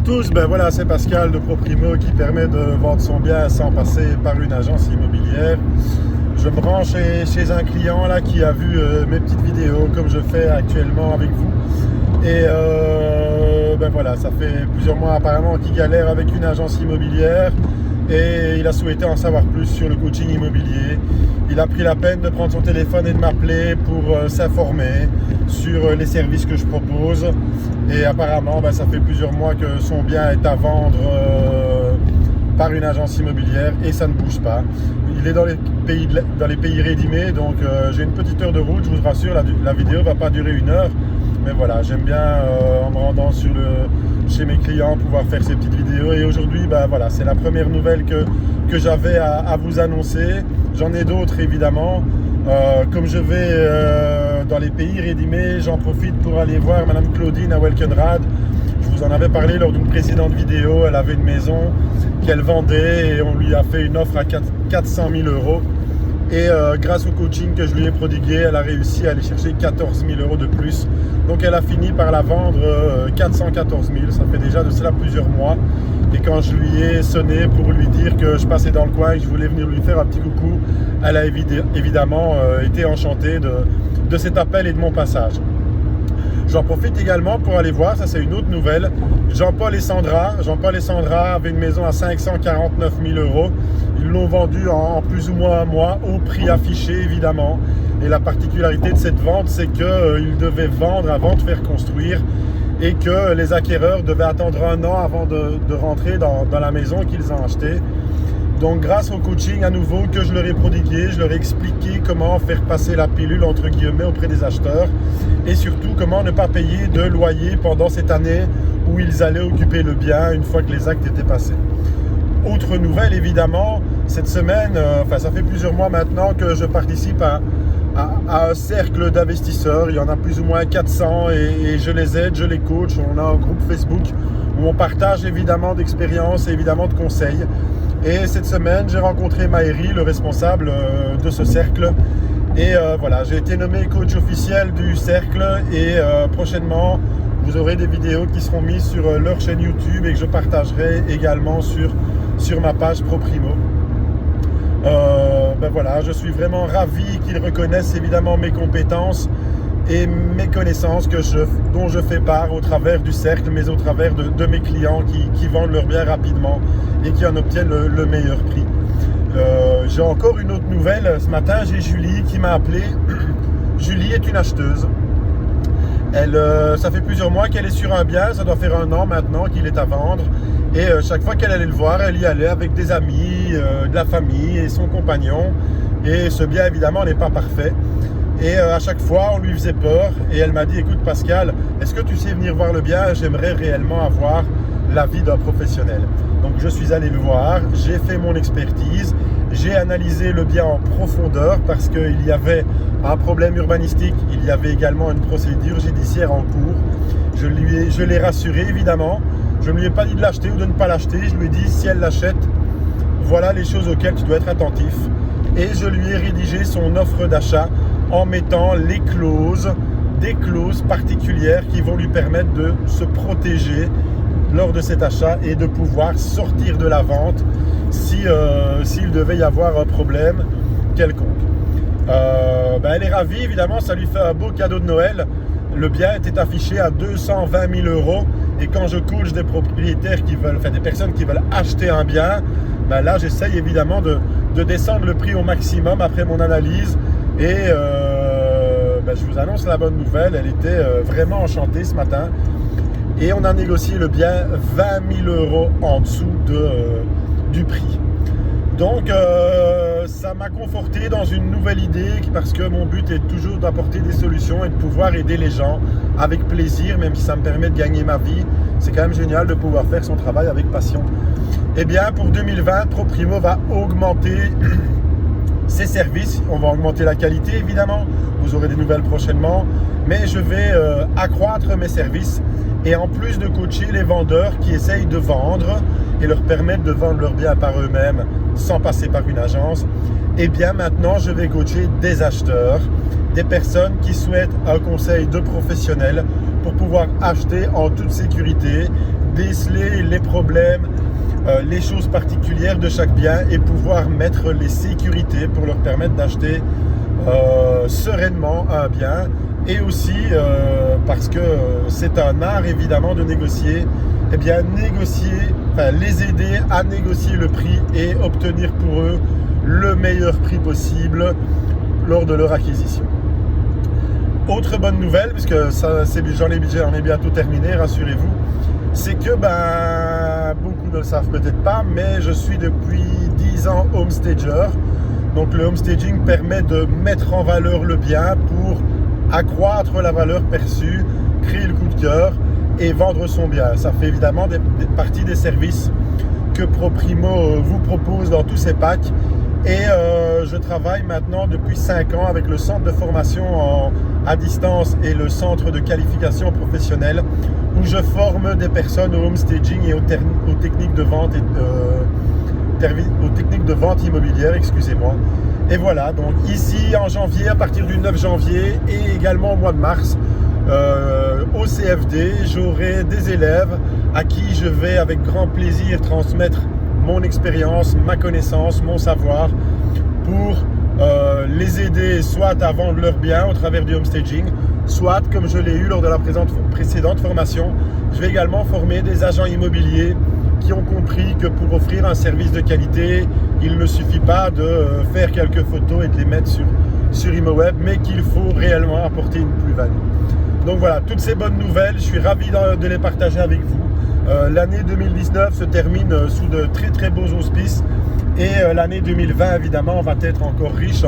à tous, ben voilà, c'est Pascal de ProPrimo qui permet de vendre son bien sans passer par une agence immobilière. Je me rends chez un client là qui a vu mes petites vidéos comme je fais actuellement avec vous. Et ben voilà, ça fait plusieurs mois apparemment qu'il galère avec une agence immobilière et il a souhaité en savoir plus sur le coaching immobilier. Il a pris la peine de prendre son téléphone et de m'appeler pour s'informer sur les services que je propose. Et apparemment, ben, ça fait plusieurs mois que son bien est à vendre par une agence immobilière et ça ne bouge pas. Il est dans les pays rédimés, donc j'ai une petite heure de route, je vous rassure, la vidéo ne va pas durer une heure. Mais voilà, j'aime bien en me rendant chez mes clients pouvoir faire ces petites vidéos. Et aujourd'hui, ben voilà, c'est la première nouvelle que j'avais à vous annoncer. J'en ai d'autres évidemment. Comme je vais dans les pays rédimés, j'en profite pour aller voir Madame Claudine à Welkenrad. Je vous en avais parlé lors d'une précédente vidéo. Elle avait une maison qu'elle vendait et on lui a fait une offre à 400 000 €. Et grâce au coaching que je lui ai prodigué, elle a réussi à aller chercher 14 000 € de plus. Donc elle a fini par la vendre 414 000. Ça fait déjà de cela plusieurs mois. Et quand je lui ai sonné pour lui dire que je passais dans le coin et que je voulais venir lui faire un petit coucou, elle a évidemment été enchantée de cet appel et de mon passage. J'en profite également pour aller voir, ça c'est une autre nouvelle, Jean-Paul et Sandra. Jean-Paul et Sandra avaient une maison à 549 000 €. Ils l'ont vendue en plus ou moins un mois, au prix affiché évidemment. Et la particularité de cette vente, c'est qu'ils devaient vendre avant de faire construire et que les acquéreurs devaient attendre un an avant de rentrer dans la maison qu'ils ont achetée. Donc grâce au coaching à nouveau que je leur ai prodigué, je leur ai expliqué comment faire passer la pilule entre guillemets auprès des acheteurs et surtout comment ne pas payer de loyer pendant cette année où ils allaient occuper le bien une fois que les actes étaient passés. Autre nouvelle évidemment, cette semaine, ça fait plusieurs mois maintenant que je participe à un cercle d'investisseurs. Il y en a plus ou moins 400 et je les aide, je les coach. On a un groupe Facebook où on partage évidemment d'expériences et évidemment de conseils. Et cette semaine, j'ai rencontré Maëri, le responsable de ce cercle. Et voilà, j'ai été nommé coach officiel du cercle et prochainement, vous aurez des vidéos qui seront mises sur leur chaîne YouTube et que je partagerai également sur ma page ProPrimo. Ben voilà, je suis vraiment ravi qu'ils reconnaissent évidemment mes compétences et mes connaissances dont je fais part au travers du cercle, mais au travers de mes clients qui vendent leurs biens rapidement et qui en obtiennent le meilleur prix. J'ai encore une autre nouvelle. Ce matin, j'ai Julie qui m'a appelé. Julie est une acheteuse. Ça fait plusieurs mois qu'elle est sur un bien, ça doit faire un an maintenant qu'il est à vendre. Et chaque fois qu'elle allait le voir, elle y allait avec des amis, de la famille et son compagnon. Et ce bien, évidemment, n'est pas parfait. Et à chaque fois, on lui faisait peur. Et elle m'a dit, écoute Pascal, est-ce que tu sais venir voir le bien? J'aimerais réellement avoir l'avis d'un professionnel. Donc je suis allé le voir, j'ai fait mon expertise, j'ai analysé le bien en profondeur parce qu'il y avait un problème urbanistique, il y avait également une procédure judiciaire en cours. Je l'ai rassuré évidemment, je ne lui ai pas dit de l'acheter ou de ne pas l'acheter, je lui ai dit si elle l'achète, voilà les choses auxquelles tu dois être attentif. Et je lui ai rédigé son offre d'achat en mettant des clauses particulières qui vont lui permettre de se protéger lors de cet achat et de pouvoir sortir de la vente s'il devait y avoir un problème quelconque. Elle est ravie, évidemment, ça lui fait un beau cadeau de Noël. Le bien était affiché à 220 000 € et quand je coach des propriétaires des personnes qui veulent acheter un bien, là j'essaye évidemment de descendre le prix au maximum après mon analyse et je vous annonce la bonne nouvelle, elle était vraiment enchantée ce matin. Et on a négocié le bien 20 000 € en dessous du prix. Donc ça m'a conforté dans une nouvelle idée parce que mon but est toujours d'apporter des solutions et de pouvoir aider les gens avec plaisir, même si ça me permet de gagner ma vie. C'est quand même génial de pouvoir faire son travail avec passion. Eh bien pour 2020, ProPrimo va augmenter ses services. On va augmenter la qualité évidemment. Vous aurez des nouvelles prochainement. Mais je vais accroître mes services. Et en plus de coacher les vendeurs qui essayent de vendre et leur permettre de vendre leurs biens par eux-mêmes sans passer par une agence, eh bien maintenant je vais coacher des acheteurs, des personnes qui souhaitent un conseil de professionnels pour pouvoir acheter en toute sécurité, déceler les problèmes, les choses particulières de chaque bien et pouvoir mettre les sécurités pour leur permettre d'acheter sereinement un bien. Et aussi parce que c'est un art évidemment de négocier, eh bien les aider à négocier le prix et obtenir pour eux le meilleur prix possible lors de leur acquisition. Autre bonne nouvelle, puisque j'en ai bientôt terminé, rassurez-vous, c'est que beaucoup ne le savent peut-être pas, mais je suis depuis 10 ans homestager. Donc le homestaging permet de mettre en valeur le bien pour accroître la valeur perçue, créer le coup de cœur et vendre son bien. Ça fait évidemment partie des services que ProPrimo vous propose dans tous ses packs. Et je travaille maintenant depuis 5 ans avec le centre de formation à distance et le centre de qualification professionnelle où je forme des personnes au homestaging et aux techniques de vente aux techniques de vente immobilière, excusez-moi. Et voilà, donc ici en janvier, à partir du 9 janvier et également au mois de mars, au CFD, j'aurai des élèves à qui je vais avec grand plaisir transmettre mon expérience, ma connaissance, mon savoir pour les aider soit à vendre leurs biens au travers du homestaging, soit, comme je l'ai eu lors de la précédente formation, je vais également former des agents immobiliers qui ont compris que pour offrir un service de qualité, il ne suffit pas de faire quelques photos et de les mettre sur ImoWeb, mais qu'il faut réellement apporter une plus-value. Donc voilà, toutes ces bonnes nouvelles, je suis ravi de les partager avec vous. L'année 2019 se termine sous de très très beaux auspices et l'année 2020 évidemment va être encore riche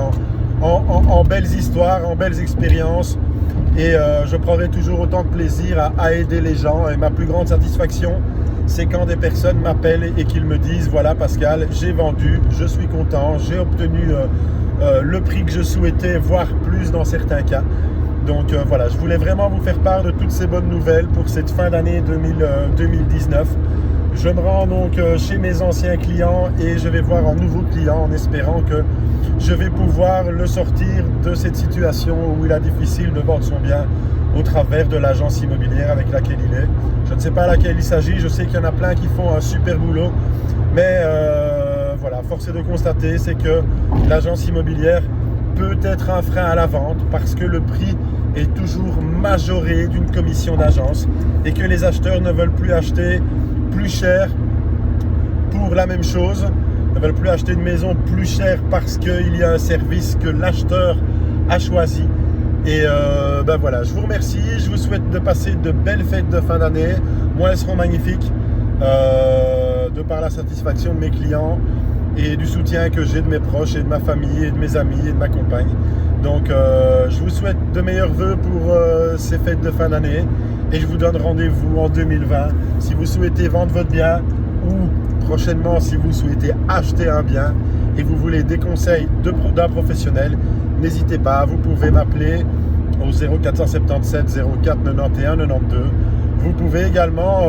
en belles histoires, en belles expériences et je prendrai toujours autant de plaisir à aider les gens. Et ma plus grande satisfaction, c'est quand des personnes m'appellent et qu'ils me disent voilà Pascal, j'ai vendu, je suis content, j'ai obtenu le prix que je souhaitais, voire plus dans certains cas. Donc voilà, je voulais vraiment vous faire part de toutes ces bonnes nouvelles pour cette fin d'année 2019. Je me rends donc chez mes anciens clients et je vais voir un nouveau client en espérant que je vais pouvoir le sortir de cette situation où il est difficile de vendre son bien au travers de l'agence immobilière avec laquelle il est. Je ne sais pas à laquelle il s'agit, je sais qu'il y en a plein qui font un super boulot, mais voilà, force est de constater, c'est que l'agence immobilière peut être un frein à la vente parce que le prix est toujours majoré d'une commission d'agence et que les acheteurs ne veulent plus acheter plus cher pour la même chose, ne veulent plus acheter une maison plus chère parce qu'il y a un service que l'acheteur a choisi. Et voilà, je vous remercie, je vous souhaite de passer de belles fêtes de fin d'année. Moi, elles seront magnifiques de par la satisfaction de mes clients et du soutien que j'ai de mes proches et de ma famille et de mes amis et de ma compagne. Donc je vous souhaite de meilleurs vœux pour ces fêtes de fin d'année et je vous donne rendez-vous en 2020 si vous souhaitez vendre votre bien ou prochainement si vous souhaitez acheter un bien et vous voulez des conseils d'un professionnel, n'hésitez pas, vous pouvez m'appeler au 0477 04 91 92. Vous pouvez également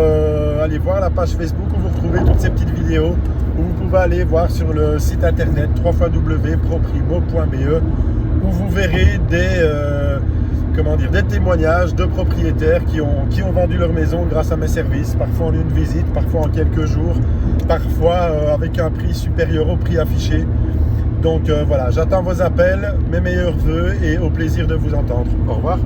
aller voir la page Facebook où vous retrouvez toutes ces petites vidéos, où vous pouvez aller voir sur le site internet www.proprimo.be où vous verrez des témoignages de propriétaires qui ont vendu leur maison grâce à mes services, parfois en une visite, parfois en quelques jours, parfois avec un prix supérieur au prix affiché. Donc voilà, j'attends vos appels, mes meilleurs vœux et au plaisir de vous entendre. Au revoir.